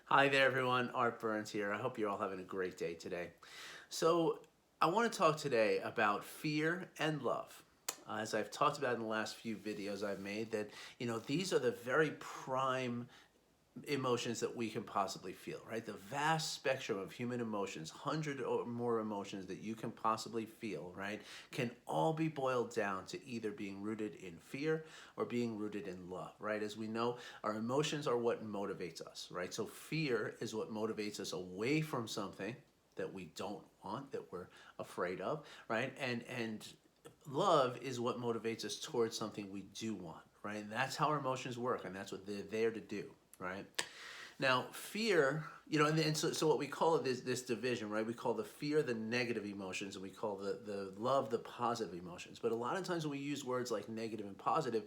Hi there, everyone. Art Burns here. I hope you're all having a great day today. So, I want to talk today about fear and love. As I've talked about in the last few videos I've made, that these are the very prime emotions that we can possibly feel, right? The vast spectrum of human emotions, 100 or more emotions that you can possibly feel, right, can all be boiled down to either being rooted in fear or being rooted in love, right? As we know, our emotions are what motivates us, right? So fear is what motivates us away from something that we don't want, that we're afraid of, right? And love is what motivates us towards something we do want, right? And that's how our emotions work, and that's what they're there to do, right? Now, fear, and so what we call it is this division, right? We call the fear the negative emotions, and we call the love the positive emotions. But a lot of times when we use words like negative and positive,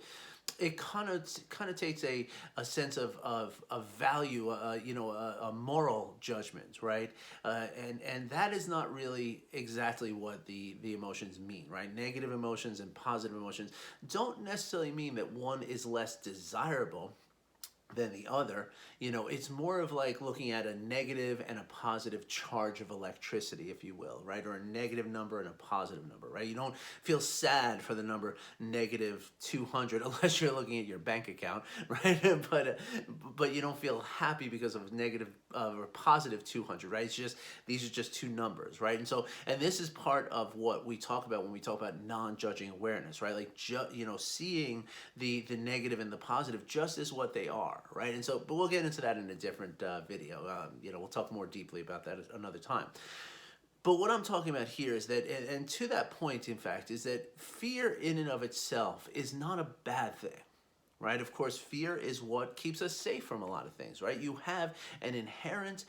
it kind of takes a sense of value, a moral judgment, right? And that is not really exactly what the emotions mean, right? Negative emotions and positive emotions don't necessarily mean that one is less desirable than the other. It's more of like looking at a negative and a positive charge of electricity, if you will, right? Or a negative number and a positive number, right? You don't feel sad for the number negative 200 unless you're looking at your bank account, right? but you don't feel happy because of negative or positive 200, right? It's just these are just two numbers, right? And this is part of what we talk about when we talk about non-judging awareness, right? Like seeing the negative and the positive just as what they are, right? But we'll get into that in a different video. We'll talk more deeply about that another time. But what I'm talking about here is that, and to that point, in fact, is that fear in and of itself is not a bad thing, right? Of course, fear is what keeps us safe from a lot of things, right? You have an inherent,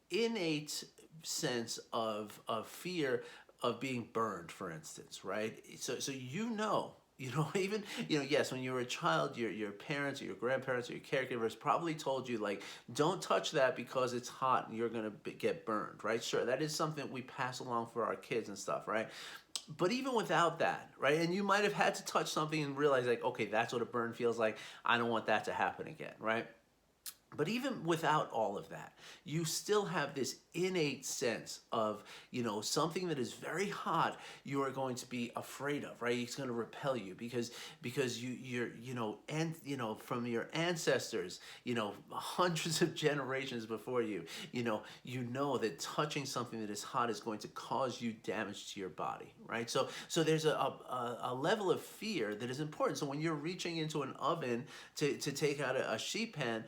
innate sense of fear of being burned, for instance, right? So even yes, when you were a child, your parents or your grandparents or your caregivers probably told you, like, don't touch that because it's hot and you're gonna get burned, right? Sure, that is something that we pass along for our kids and stuff, right? But even without that, right? And you might have had to touch something and realize, like, okay, that's what a burn feels like. I don't want that to happen again, right? But even without all of that, you still have this innate sense of, something that is very hot, you are going to be afraid of, right? It's going to repel you because from your ancestors, hundreds of generations before you, you know that touching something that is hot is going to cause you damage to your body, right? So there's a level of fear that is important. So when you're reaching into an oven to take out a sheet pan,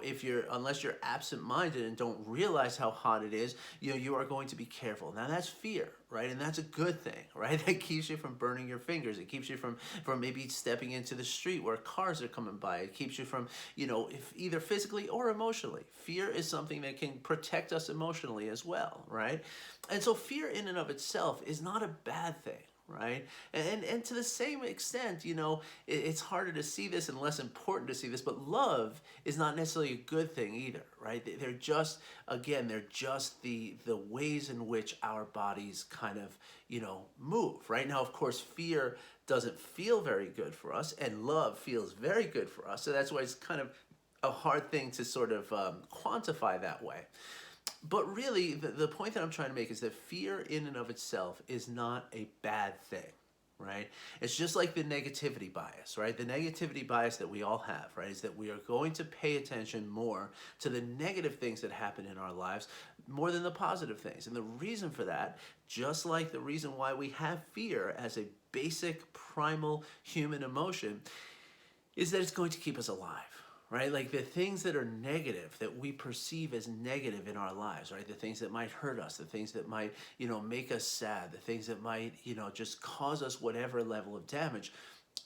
if you're unless you're absent-minded and don't realize how hot it is, you are going to be careful. Now that's fear, right? And that's a good thing, right? That keeps you from burning your fingers. It keeps you from maybe stepping into the street where cars are coming by. It keeps you from, if either physically or emotionally. Fear is something that can protect us emotionally as well, right? And so fear in and of itself is not a bad thing, right? And to the same extent, it's harder to see this and less important to see this, but love is not necessarily a good thing either, right? They're just, again, they're just the ways in which our bodies kind of, move, right? Now, of course, fear doesn't feel very good for us, and love feels very good for us. So that's why it's kind of a hard thing to sort of quantify that way. But really, the point that I'm trying to make is that fear in and of itself is not a bad thing, right? It's just like the negativity bias, right? The negativity bias that we all have, right, is that we are going to pay attention more to the negative things that happen in our lives more than the positive things. And the reason for that, just like the reason why we have fear as a basic primal human emotion, is that it's going to keep us alive, right? Like the things that are negative, that we perceive as negative in our lives, right? The things that might hurt us, the things that might, make us sad, the things that might, just cause us whatever level of damage.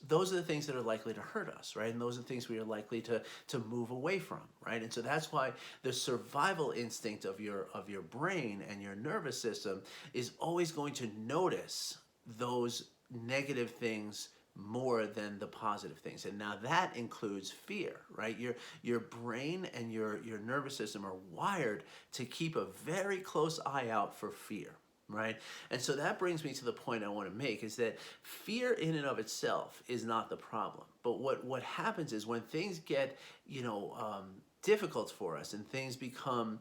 Those are the things that are likely to hurt us, right? And those are the things we are likely to move away from, right? And so that's why the survival instinct of your brain and your nervous system is always going to notice those negative things more than the positive things. And now that includes fear, right? Your brain and your nervous system are wired to keep a very close eye out for fear, right? And so that brings me to the point I want to make, is that fear in and of itself is not the problem. But what happens is when things get, difficult for us and things become,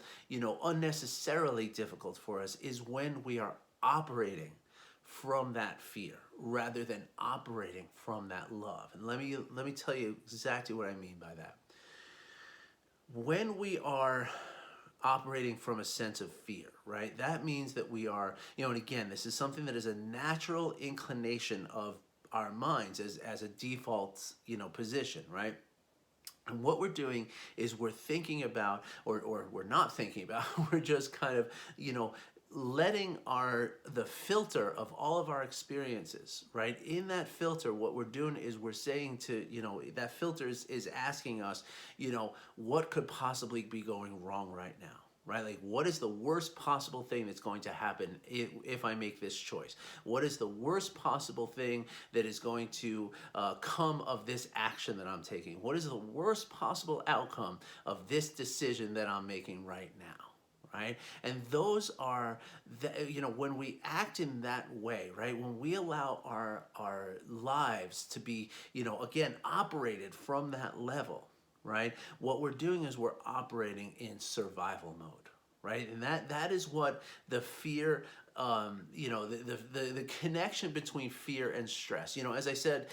unnecessarily difficult for us is when we are operating from that fear rather than operating from that love. And let me tell you exactly what I mean by that. When we are operating from a sense of fear, right? That means that we are, and again, this is something that is a natural inclination of our minds as a default, position, right? And what we're doing is we're thinking about, or we're not thinking about, we're just kind of, letting the filter of all of our experiences, right? In that filter, what we're doing is we're saying to, that filter is asking us, what could possibly be going wrong right now? Right? Like, what is the worst possible thing that's going to happen if I make this choice? What is the worst possible thing that is going to come of this action that I'm taking? What is the worst possible outcome of this decision that I'm making right now? Right? And those are, when we act in that way, right? When we allow our lives to be, again, operated from that level, right? What we're doing is we're operating in survival mode, right? And that is what the fear, the connection between fear and stress. As I said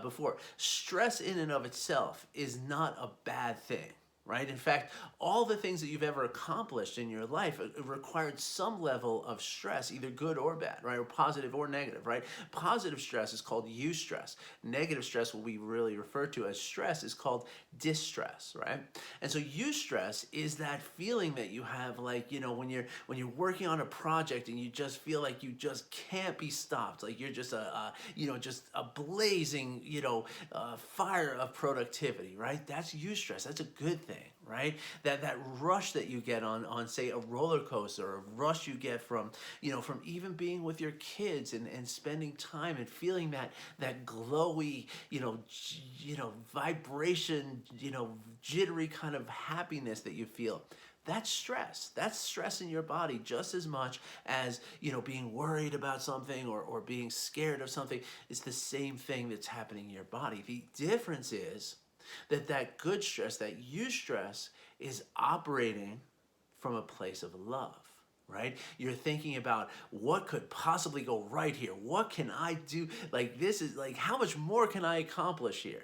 before, stress in and of itself is not a bad thing. Right? In fact, all the things that you've ever accomplished in your life required some level of stress, either good or bad, right? Or positive or negative, right? Positive stress is called eustress. Negative stress, what we really refer to as stress, is called distress, right? And so eustress is that feeling that you have, like, when you're working on a project and you just feel like you just can't be stopped, like you're just just a blazing, fire of productivity, right? That's eustress. That's a good thing. Right? That rush that you get on say a roller coaster, or a rush you get from from even being with your kids and spending time and feeling that glowy vibration, jittery kind of happiness that you feel. That's stress. That's stress in your body just as much as, being worried about something or being scared of something. It's the same thing that's happening in your body. The difference is that good stress, that eustress, is operating from a place of love, right? You're thinking about what could possibly go right here. What can I do? Like, this is like, how much more can I accomplish here?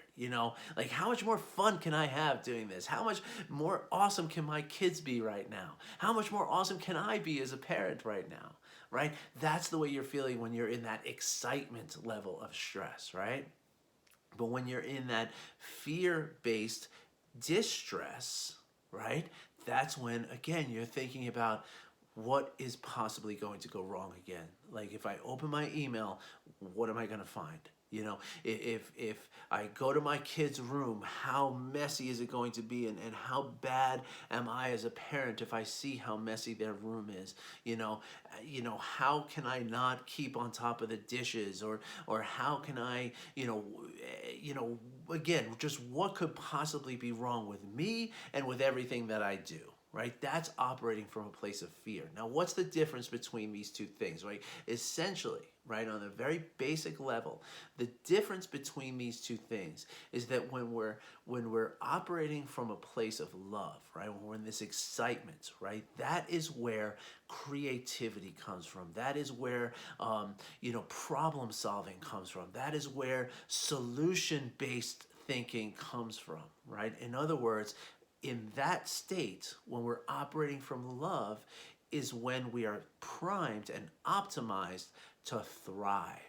Like, how much more fun can I have doing this? How much more awesome can my kids be right now? How much more awesome can I be as a parent right now? Right? That's the way you're feeling when you're in that excitement level of stress, right? But when you're in that fear-based distress, right, that's when, again, you're thinking about what is possibly going to go wrong again. Like, if I open my email, what am I going to find? If I go to my kid's room, how messy is it going to be, and how bad am I as a parent if I see how messy their room is? How can I not keep on top of the dishes, or how can I, again, just what could possibly be wrong with me and with everything that I do? Right? That's operating from a place of fear. Now, what's the difference between these two things, right? Essentially, right, on a very basic level, the difference between these two things is that when we're operating from a place of love, right, when we're in this excitement, right, that is where creativity comes from. That is where problem solving comes from. That is where solution-based thinking comes from, right? In other words, in that state, when we're operating from love, is when we are primed and optimized to thrive.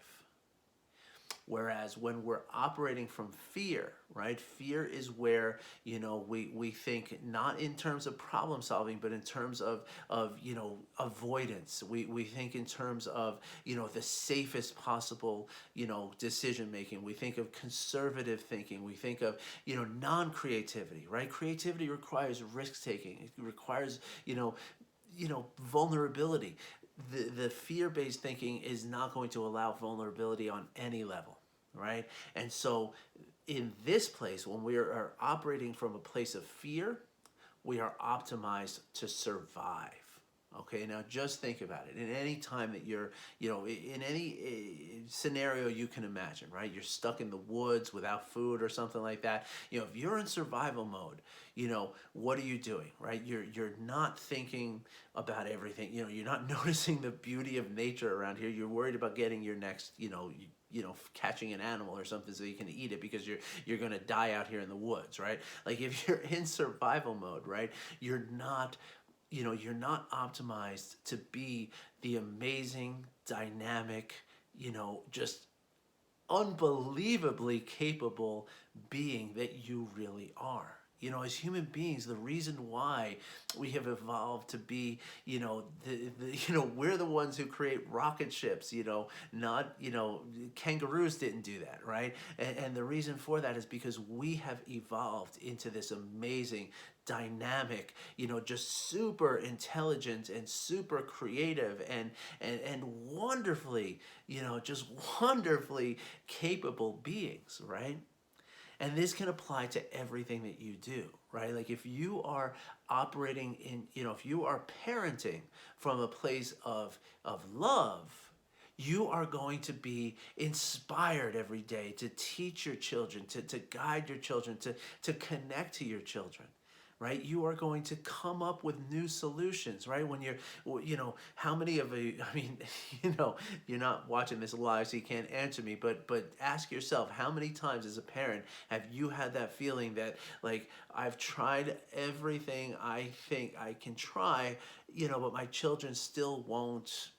Whereas when we're operating from fear, right? Fear is where, we think not in terms of problem solving, but in terms of avoidance. We think in terms of, the safest possible, decision making. We think of conservative thinking. We think of, non-creativity, right? Creativity requires risk taking. It requires, vulnerability. The fear-based thinking is not going to allow vulnerability on any level, right? And so in this place, when we are operating from a place of fear, we are optimized to survive, Okay, now just think about it. In any time that you're, in any scenario you can imagine, right? You're stuck in the woods without food or something like that. If you're in survival mode, what are you doing, right? You're not thinking about everything. You're not noticing the beauty of nature around here. You're worried about getting your next, catching an animal or something so you can eat it because you're going to die out here in the woods, right? Like if you're in survival mode, right? You're not optimized to be the amazing, dynamic, just unbelievably capable being that you really are. As human beings, the reason why we have evolved to be, we're the ones who create rocket ships, not, kangaroos didn't do that, right? And the reason for that is because we have evolved into this amazing, dynamic, just super intelligent and super creative and wonderfully, just wonderfully capable beings, right? And this can apply to everything that you do, right? Like if you are operating in, if you are parenting from a place of love, you are going to be inspired every day to teach your children, to guide your children, to connect to your children, right? You are going to come up with new solutions, right? When you're, how many of you, I mean, you're not watching this live, so you can't answer me, but ask yourself, how many times as a parent have you had that feeling that, like, I've tried everything I think I can try, but my children still won't,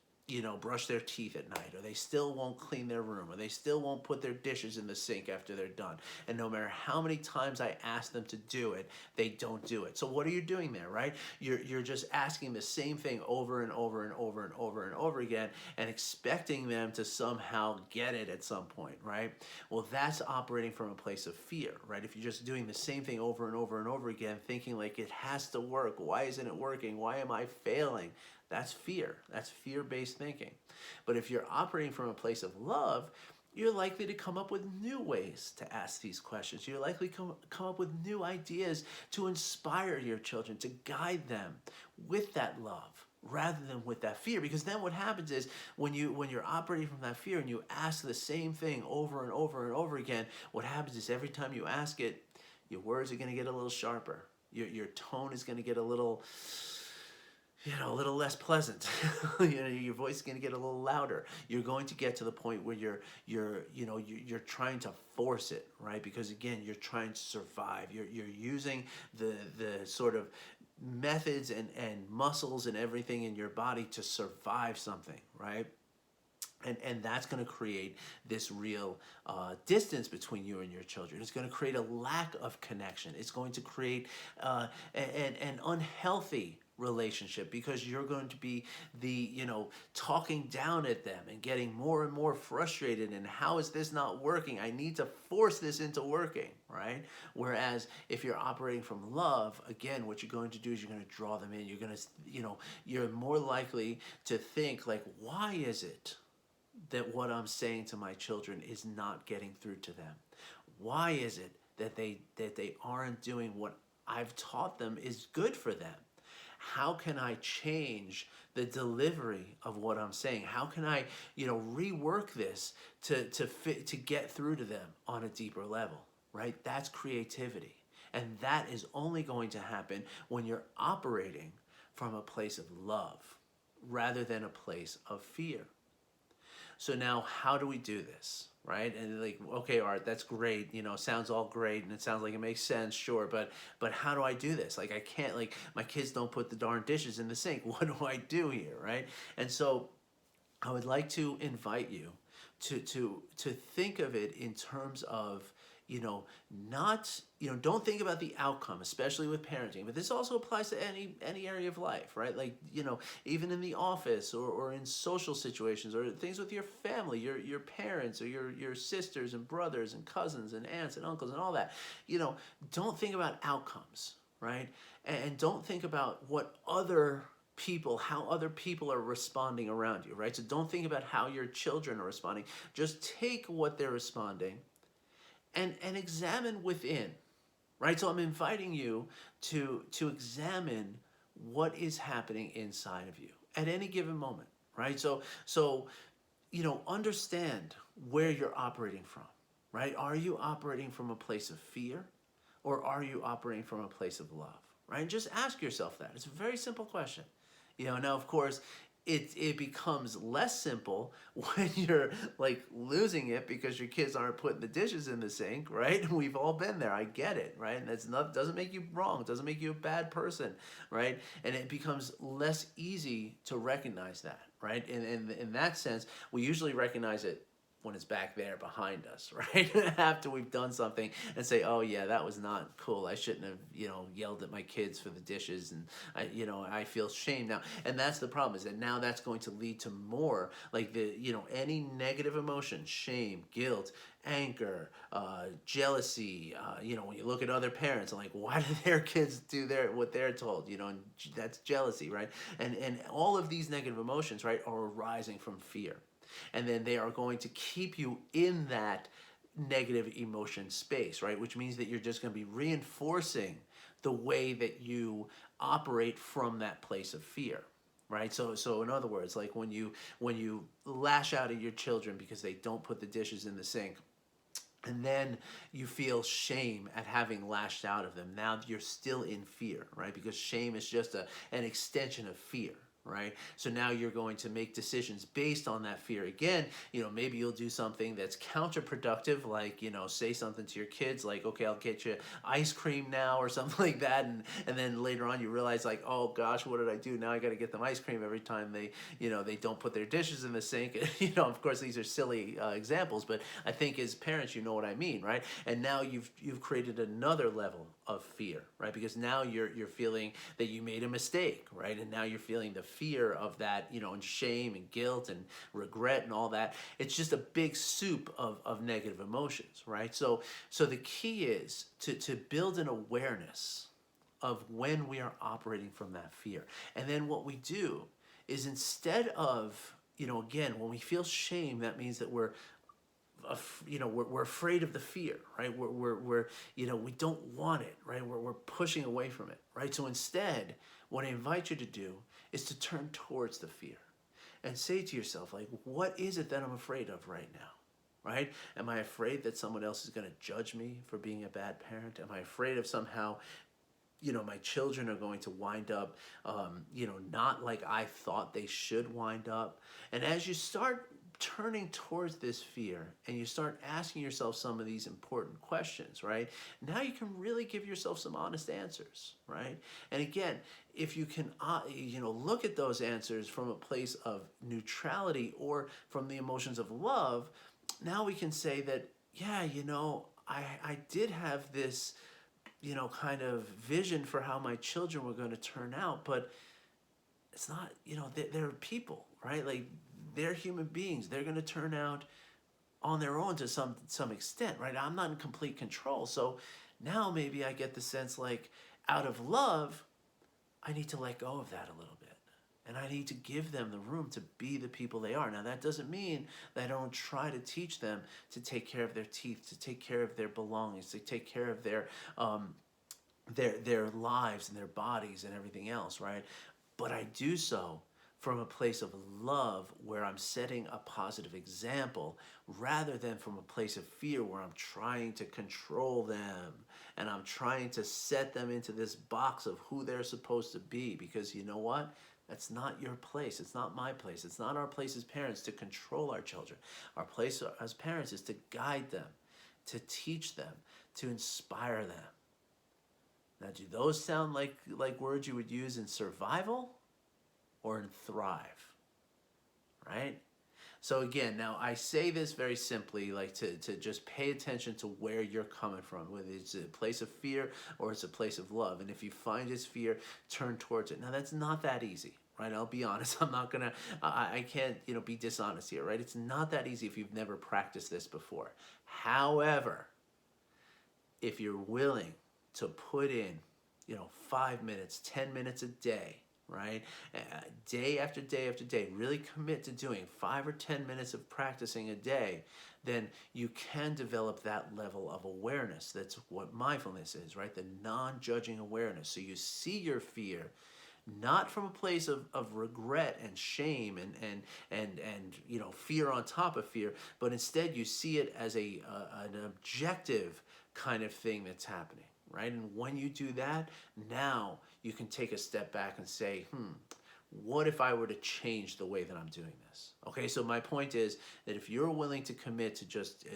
brush their teeth at night, or they still won't clean their room, or they still won't put their dishes in the sink after they're done. And no matter how many times I ask them to do it, they don't do it. So what are you doing there, right? You're just asking the same thing over and over and over and over and over again and expecting them to somehow get it at some point, right? Well, that's operating from a place of fear, right? If you're just doing the same thing over and over and over again, thinking like it has to work, why isn't it working? Why am I failing? That's fear. That's fear-based thinking. But if you're operating from a place of love, you're likely to come up with new ways to ask these questions. You're likely to come up with new ideas to inspire your children, to guide them with that love rather than with that fear. Because then what happens is when you're operating from that fear and you ask the same thing over and over and over again, what happens is every time you ask it, your words are going to get a little sharper. Your tone is going to get a little a little less pleasant. Your voice is going to get a little louder. You're going to get to the point where you're trying to force it, right? Because again, you're trying to survive. You're using the sort of methods and muscles and everything in your body to survive something, right? And that's going to create this real distance between you and your children. It's going to create a lack of connection. It's going to create an unhealthy relationship because you're going to be talking down at them and getting more and more frustrated and how is this not working? I need to force this into working, right? Whereas if you're operating from love, again, what you're going to do is you're going to draw them in. You're going to, you're more likely to think like, why is it that what I'm saying to my children is not getting through to them? Why is it that they aren't doing what I've taught them is good for them? How can I change the delivery of what I'm saying? How can I, rework this to get through to them on a deeper level, right? That's creativity. And that is only going to happen when you're operating from a place of love rather than a place of fear. So now how do we do this, right? And like, okay, Art, that's great. Sounds all great and it sounds like it makes sense, sure. But how do I do this? Like, I can't, like, my kids don't put the darn dishes in the sink. What do I do here, right? And so I would like to invite you to think of it in terms of, not, don't think about the outcome, especially with parenting, but this also applies to any area of life, right? Like, even in the office or in social situations or things with your family, your parents or your sisters and brothers and cousins and aunts and uncles and all that, don't think about outcomes, right? And don't think about how other people are responding around you, right? So don't think about how your children are responding. Just take what they're responding and examine within, right? So I'm inviting you to examine what is happening inside of you at any given moment, right? So understand where you're operating from, right? Are you operating from a place of fear, or are you operating from a place of love, right? Just ask yourself that. It's a very simple question. Now of course, it becomes less simple when you're like losing it because your kids aren't putting the dishes in the sink, right? We've all been there. I get it, right? And that's not doesn't make you wrong. It doesn't make you a bad person, right? And it becomes less easy to recognize that, right? And in that sense, we usually recognize it when it's back there behind us, right? After we've done something and say, oh yeah, that was not cool. I shouldn't have, yelled at my kids for the dishes, and I feel shame now. And that's the problem, is that now that's going to lead to more like any negative emotion, shame, guilt, anger, jealousy. When you look at other parents and like, why do their kids do what they're told? And that's jealousy, right? And all of these negative emotions, right, are arising from fear. And then they are going to keep you in that negative emotion space, right? Which means that you're just going to be reinforcing the way that you operate from that place of fear, right? So in other words, like when you lash out at your children because they don't put the dishes in the sink, and then you feel shame at having lashed out of them, now you're still in fear, right? Because shame is just an extension of fear, right? So now you're going to make decisions based on that fear. Again, maybe you'll do something that's counterproductive, like, say something to your kids like, okay, I'll get you ice cream now or something like that. And then later on you realize like, oh gosh, what did I do? Now I got to get them ice cream every time they don't put their dishes in the sink. Of course, these are silly examples, but I think as parents, you know what I mean, right? And now you've created another level of fear, right? Because now you're feeling that you made a mistake, right? And now you're feeling the fear of that, and shame and guilt and regret and all that. It's just a big soup of negative emotions, right? So the key is to build an awareness of when we are operating from that fear. And then what we do is, instead of, again, when we feel shame, that means that we're afraid of the fear, right? We're we don't want it, right? We're pushing away from it, right? So instead, what I invite you to do is to turn towards the fear and say to yourself, like, what is it that I'm afraid of right now, right? Am I afraid that someone else is going to judge me for being a bad parent? Am I afraid of somehow my children are going to wind up, not like I thought they should wind up? And as you start turning towards this fear and you start asking yourself some of these important questions, right? Now you can really give yourself some honest answers, right? And again, if you can, look at those answers from a place of neutrality or from the emotions of love, now we can say that, yeah, I did have this, kind of vision for how my children were going to turn out, but it's not, they're people, right? Like, they're human beings. They're going to turn out on their own to some extent, right? I'm not in complete control. So now maybe I get the sense, like, out of love, I need to let go of that a little bit. And I need to give them the room to be the people they are. Now, that doesn't mean that I don't try to teach them to take care of their teeth, to take care of their belongings, to take care of their lives and their bodies and everything else, right? But I do so from a place of love, where I'm setting a positive example, rather than from a place of fear where I'm trying to control them and I'm trying to set them into this box of who they're supposed to be. Because you know what? That's not your place. It's not my place. It's not our place as parents to control our children. Our place as parents is to guide them, to teach them, to inspire them. Now, do those sound like words you would use in survival or in thrive, right? So again, now I say this very simply, like to just pay attention to where you're coming from, whether it's a place of fear or it's a place of love. And if you find it's fear, turn towards it. Now, that's not that easy, right? I'll be honest. I'm not gonna, I can't, be dishonest here, right? It's not that easy if you've never practiced this before. However, if you're willing to put in, 5 minutes, 10 minutes a day, right? Day after day after day, really commit to doing 5 or 10 minutes of practicing a day, then you can develop that level of awareness. That's what mindfulness is, right? The non-judging awareness. So you see your fear not from a place of regret and shame and fear on top of fear, but instead you see it as an objective kind of thing that's happening, right? And when you do that, now you can take a step back and say, what if I were to change the way that I'm doing this? Okay, so my point is that if you're willing to commit to just,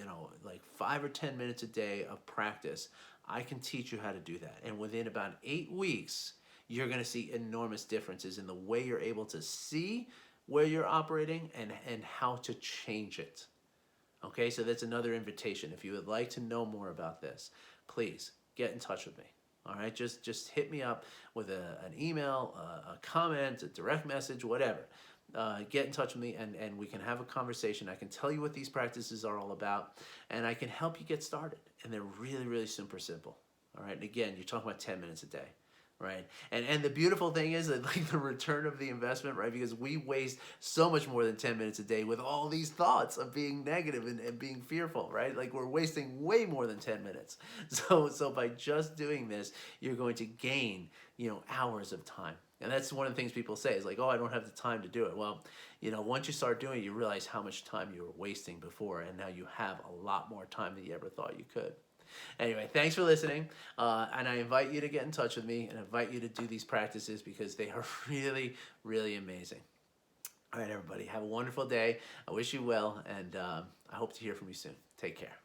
like 5 or 10 minutes a day of practice, I can teach you how to do that. And within about 8 weeks, you're going to see enormous differences in the way you're able to see where you're operating and how to change it. Okay, so that's another invitation. If you would like to know more about this, please get in touch with me. All right, just hit me up with an email, a comment, a direct message, whatever. Get in touch with me and we can have a conversation. I can tell you what these practices are all about, and I can help you get started. And they're really, really super simple. All right, and again, you're talking about 10 minutes a day. Right, and the beautiful thing is that, like, the return of the investment, right? Because we waste so much more than 10 minutes a day with all these thoughts of being negative and being fearful, right? Like, we're wasting way more than 10 minutes. So by just doing this, you're going to gain, hours of time. And that's one of the things people say is like, oh, I don't have the time to do it. Well, once you start doing it, you realize how much time you were wasting before, and now you have a lot more time than you ever thought you could. Anyway, thanks for listening, and I invite you to get in touch with me and invite you to do these practices because they are really, really amazing. All right, everybody, have a wonderful day. I wish you well, and I hope to hear from you soon. Take care.